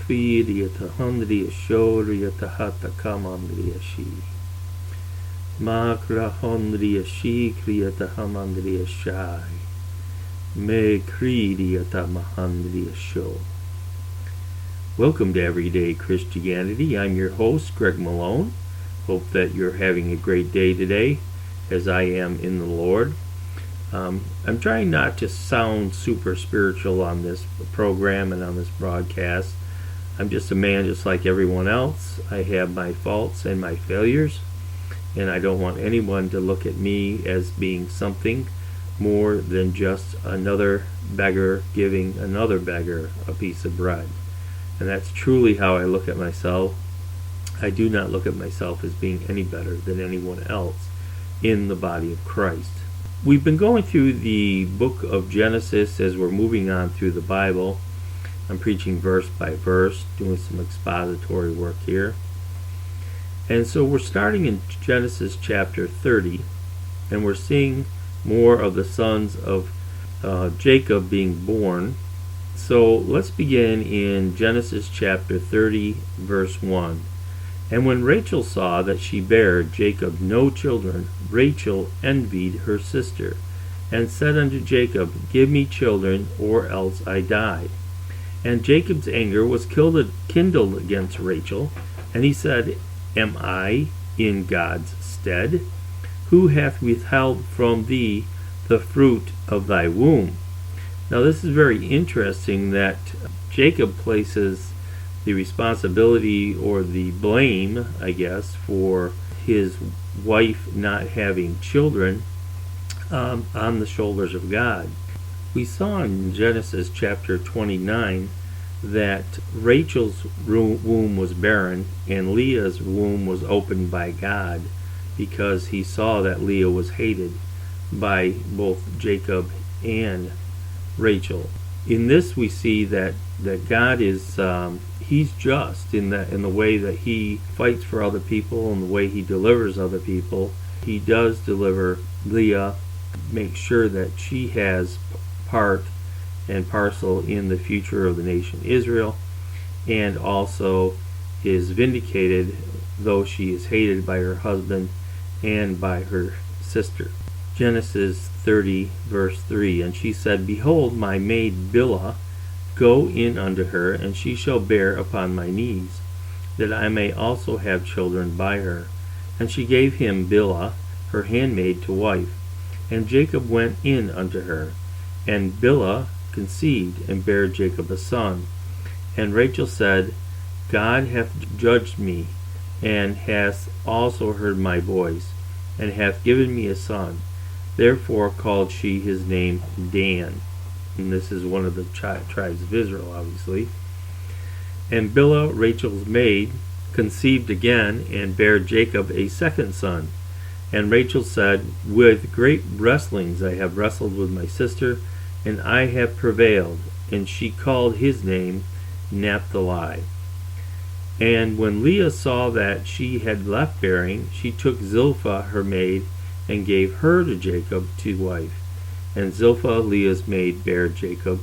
Kriya Tahandriya Shorya Tahata Kamandriya Shi. Makrahondriya Shi Kriya Tahamandriya Shai. Me Kriya Tamahandriya Sho. Welcome to Everyday Christianity. I'm your host, Greg Malone. Hope that you're having a great day today, as I am in the Lord. I'm trying not to sound super spiritual on this program and on this broadcast. I'm just a man just like everyone else. I have my faults and my failures, and I don't want anyone to look at me as being something more than just another beggar giving another beggar a piece of bread. And that's truly how I look at myself. I do not look at myself as being any better than anyone else in the body of Christ. We've been going through the book of Genesis as we're moving on through the Bible. I'm preaching verse by verse, doing some expository work here. And so we're starting in Genesis chapter 30, and we're seeing more of the sons of Jacob being born. So let's begin in Genesis chapter 30, verse 1. And when Rachel saw that she bare Jacob no children, Rachel envied her sister, and said unto Jacob, Give me children, or else I die. And Jacob's anger was kindled against Rachel, and he said, Am I in God's stead? Who hath withheld from thee the fruit of thy womb? Now this is very interesting that Jacob places the responsibility or the blame, I guess, for his wife not having children on the shoulders of God. We saw in Genesis chapter 29 that Rachel's womb was barren and Leah's womb was opened by God because he saw that Leah was hated by both Jacob and Rachel. In this we see that God is he's just in the way that he fights for other people and the way he delivers other people. He does deliver Leah, make sure that she has part and parcel in the future of the nation Israel, and also is vindicated though she is hated by her husband and by her sister. Genesis 30 verse 3, And she said, Behold, my maid Bilhah, go in unto her, and she shall bear upon my knees, that I may also have children by her. And she gave him Bilhah, her handmaid, to wife. And Jacob went in unto her, and Bilhah conceived, and bare Jacob a son. And Rachel said, God hath judged me, and hath also heard my voice, and hath given me a son. Therefore called she his name Dan. And this is one of the tribes of Israel, obviously. And Bilhah, Rachel's maid, conceived again, and bare Jacob a second son. And Rachel said, With great wrestlings I have wrestled with my sister, and I have prevailed. And she called his name Naphtali. And when Leah saw that she had left bearing, she took Zilpah her maid, and gave her to Jacob to wife. And Zilpah, Leah's maid, bare Jacob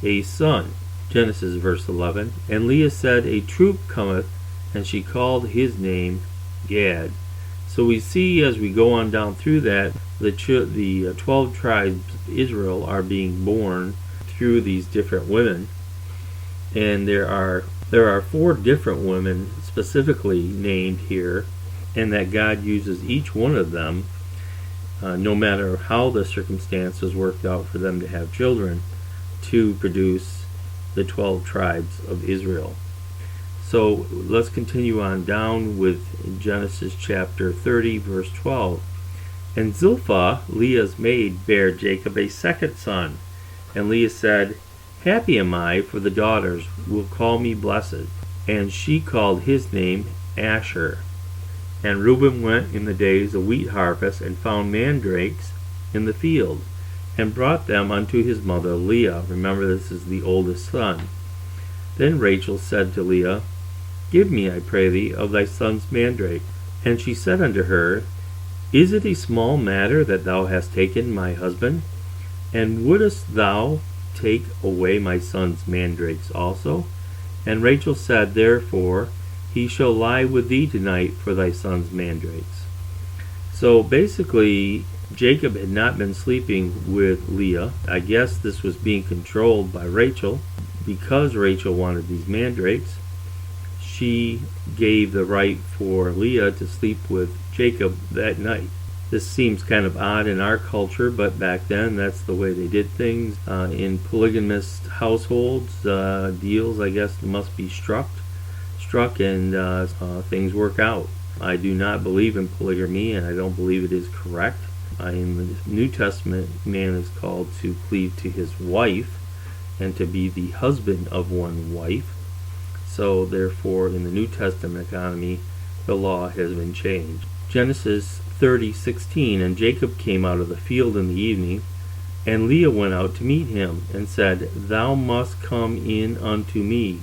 a son. Genesis verse 11. And Leah said, A troop cometh, and she called his name Gad. So we see as we go on down through that, the 12 tribes of Israel are being born through these different women. And there are 4 different women specifically named here, and that God uses each one of them, no matter how the circumstances worked out for them to have children, to produce the 12 tribes of Israel. So let's continue on down with Genesis chapter 30 verse 12. And Zilpah, Leah's maid, bare Jacob a second son. And Leah said, Happy am I, for the daughters will call me blessed. And she called his name Asher. And Reuben went in the days of wheat harvest, and found mandrakes in the field, and brought them unto his mother Leah. Remember, this is the oldest son. Then Rachel said to Leah, Give me, I pray thee, of thy son's mandrake. And she said unto her, Is it a small matter that thou hast taken my husband? And wouldest thou take away my son's mandrakes also? And Rachel said, Therefore he shall lie with thee tonight for thy son's mandrakes. So basically, Jacob had not been sleeping with Leah. I guess this was being controlled by Rachel. Because Rachel wanted these mandrakes, she gave the right for Leah to sleep with Jacob that night. This seems kind of odd in our culture, but back then that's the way they did things. In polygamous households, deals, I guess, must be struck and things work out. I do not believe in polygamy, and I don't believe it is correct. In the New Testament, man is called to cleave to his wife and to be the husband of one wife. So therefore, in the New Testament economy, the law has been changed. Genesis 30:16, And Jacob came out of the field in the evening, and Leah went out to meet him, and said, Thou must come in unto me,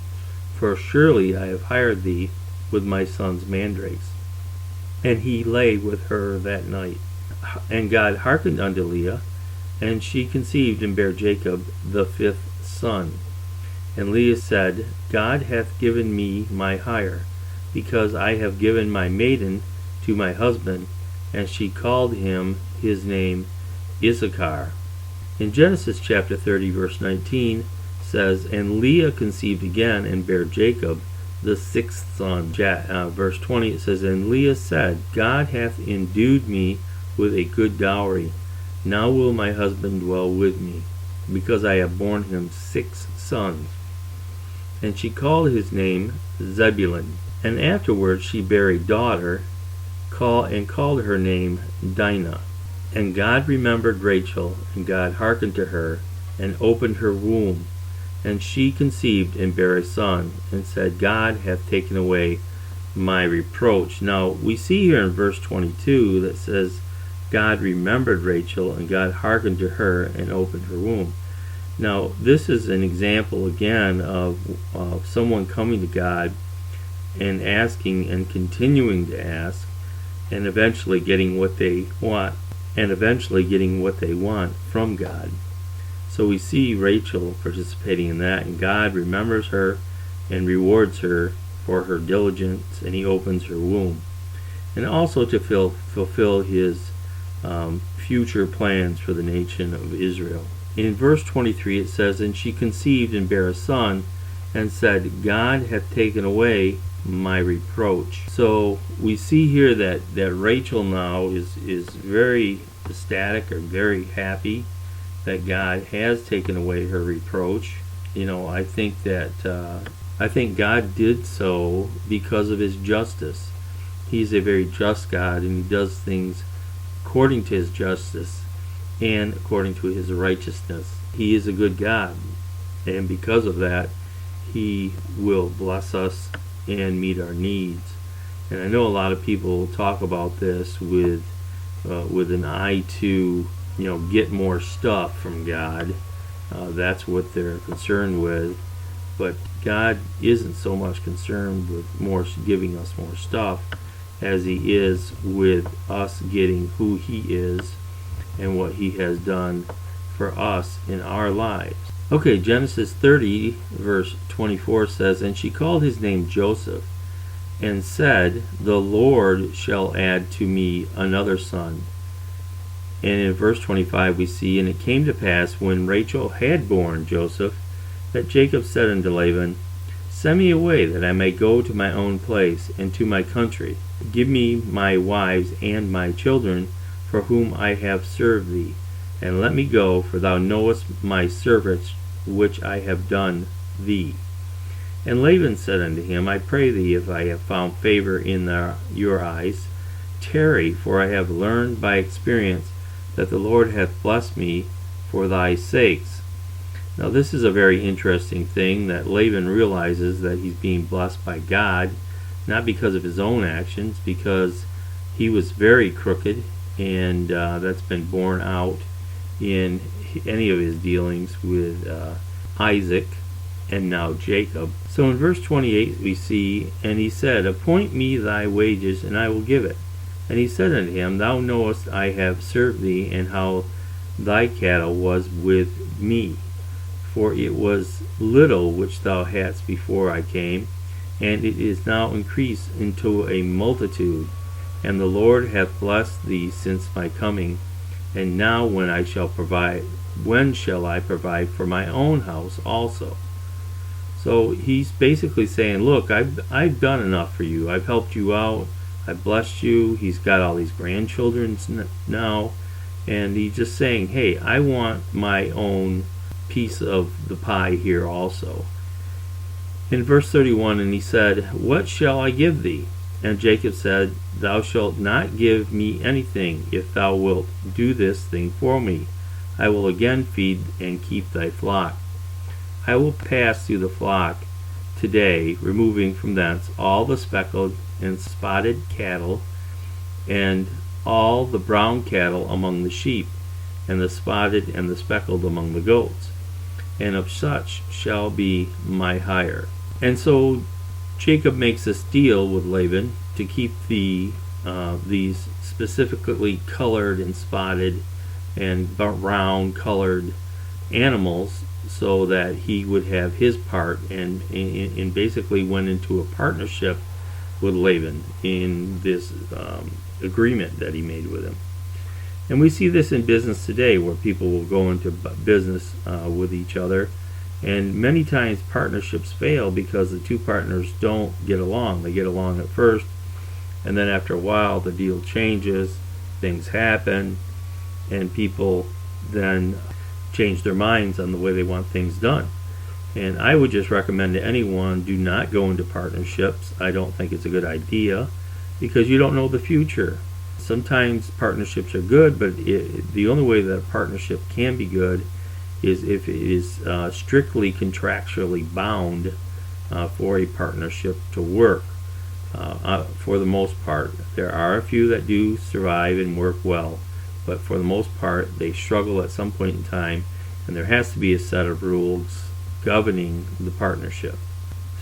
for surely I have hired thee with my son's mandrakes. And he lay with her that night. And God hearkened unto Leah, and she conceived and bare Jacob the 5th son. And Leah said, God hath given me my hire, because I have given my maiden to my husband. And she called him his name Issachar. In Genesis chapter 30, verse 19, says, And Leah conceived again and bare Jacob the 6th son. Verse 20, it says, And Leah said, God hath endued me with a good dowry. Now will my husband dwell with me, because I have borne him 6 sons. And she called his name Zebulun. And afterwards she bare a daughter, and called her name Dinah. And God remembered Rachel, and God hearkened to her, and opened her womb. And she conceived and bare a son, and said, God hath taken away my reproach. Now, we see here in verse 22 that says, God remembered Rachel, and God hearkened to her, and opened her womb. Now, this is an example, again, of someone coming to God and asking and continuing to ask, and eventually getting what they want, from God. So we see Rachel participating in that, and God remembers her and rewards her for her diligence, and he opens her womb. And also to fulfill his future plans for the nation of Israel. In verse 23 it says, And she conceived and bare a son, and said, God hath taken away my reproach. So we see here that Rachel now is very ecstatic or very happy that God has taken away her reproach. I think God did so because of his justice. He's a very just God, and he does things according to his justice and according to his righteousness. He is a good God, and because of that, he will bless us and meet our needs. And I know a lot of people talk about this with an eye to get more stuff from God. That's what they're concerned with. But God isn't so much concerned with giving us more stuff as he is with us getting who he is and what he has done for us in our lives. Okay, Genesis 30 verse 24 says, And she called his name Joseph, and said, The Lord shall add to me another son. And in verse 25 we see, And it came to pass, when Rachel had borne Joseph, that Jacob said unto Laban, Send me away, that I may go to my own place, and to my country. Give me my wives and my children, for whom I have served thee, and let me go, for thou knowest my service which I have done thee. And Laban said unto him, I pray thee, if I have found favor in your eyes, tarry, for I have learned by experience that the Lord hath blessed me for thy sakes. Now this is a very interesting thing, that Laban realizes that he's being blessed by God, not because of his own actions, because he was very crooked, and that's been borne out in any of his dealings with Isaac and now Jacob. So in verse 28 we see, And he said, Appoint me thy wages, and I will give it. And he said unto him, Thou knowest I have served thee, and how thy cattle was with me. for it was little which thou hadst before I came, and it is now increased into a multitude. And the Lord hath blessed thee since my coming. And now when shall I provide for my own house also? So he's basically saying, look, I've done enough for you. I've helped you out. I've blessed you. He's got all these grandchildren now. And he's just saying, hey, I want my own piece of the pie here also. In verse 31, and he said, what shall I give thee? And Jacob said, thou shalt not give me anything, if thou wilt do this thing for me. I will again feed and keep thy flock. I will pass through the flock today, removing from thence all the speckled and spotted cattle, and all the brown cattle among the sheep, and the spotted and the speckled among the goats. And of such shall be my hire. And so Jacob makes this deal with Laban to keep these specifically colored and spotted and brown colored animals, so that he would have his part, and basically went into a partnership with Laban in this agreement that he made with him. And we see this in business today, where people will go into business with each other, and many times partnerships fail because the two partners don't get along. They get along at first, and then after a while the deal changes, things happen, and people then change their minds on the way they want things done. And I would just recommend to anyone, do not go into partnerships. I don't think it's a good idea, because you don't know the future. Sometimes partnerships are good, but the only way that a partnership can be good is if it is strictly contractually bound for a partnership to work. For the most part, there are a few that do survive and work well, but for the most part they struggle at some point in time, and there has to be a set of rules governing the partnership.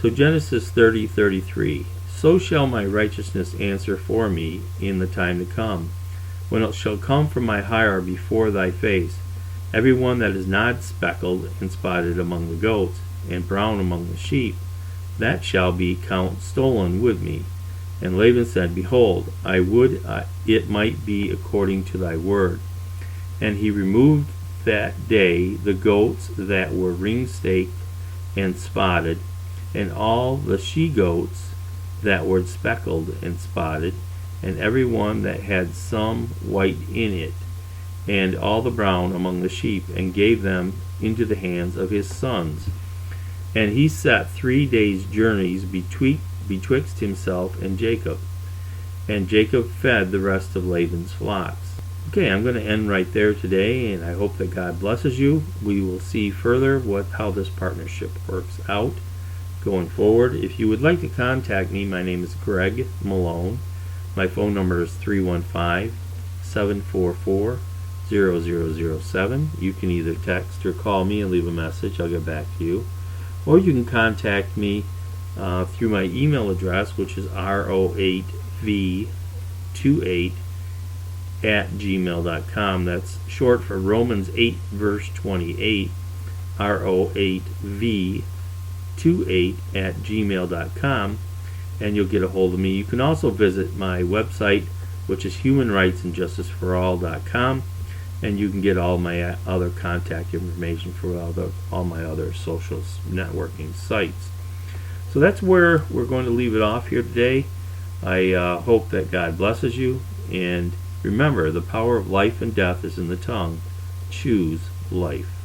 So Genesis 30:33, so shall my righteousness answer for me in the time to come, when it shall come from my hire before thy face, every one that is not speckled and spotted among the goats, and brown among the sheep, that shall be count stolen with me. And Laban said, behold, I would it might be according to thy word. And he removed that day the goats that were ring-staked and spotted, and all the she-goats that were speckled and spotted, and every one that had some white in it, and all the brown among the sheep, and gave them into the hands of his sons. And he set 3 days' journeys betwixt himself and Jacob. And Jacob fed the rest of Laban's flocks. Okay, I'm going to end right there today, and I hope that God blesses you. We will see further how this partnership works out going forward. If you would like to contact me, my name is Greg Malone. My phone number is 315-744-0007. You can either text or call me and leave a message. I'll get back to you. Or you can contact me through my email address, which is ro8v28@gmail.com. That's short for Romans 8 verse 28, ro8v28@gmail.com, and you'll get a hold of me. You can also visit my website, which is humanrightsandjusticeforall.com, and you can get all my other contact information for all my other social networking sites. So that's where we're going to leave it off here today. I hope that God blesses you, and remember, the power of life and death is in the tongue. Choose life.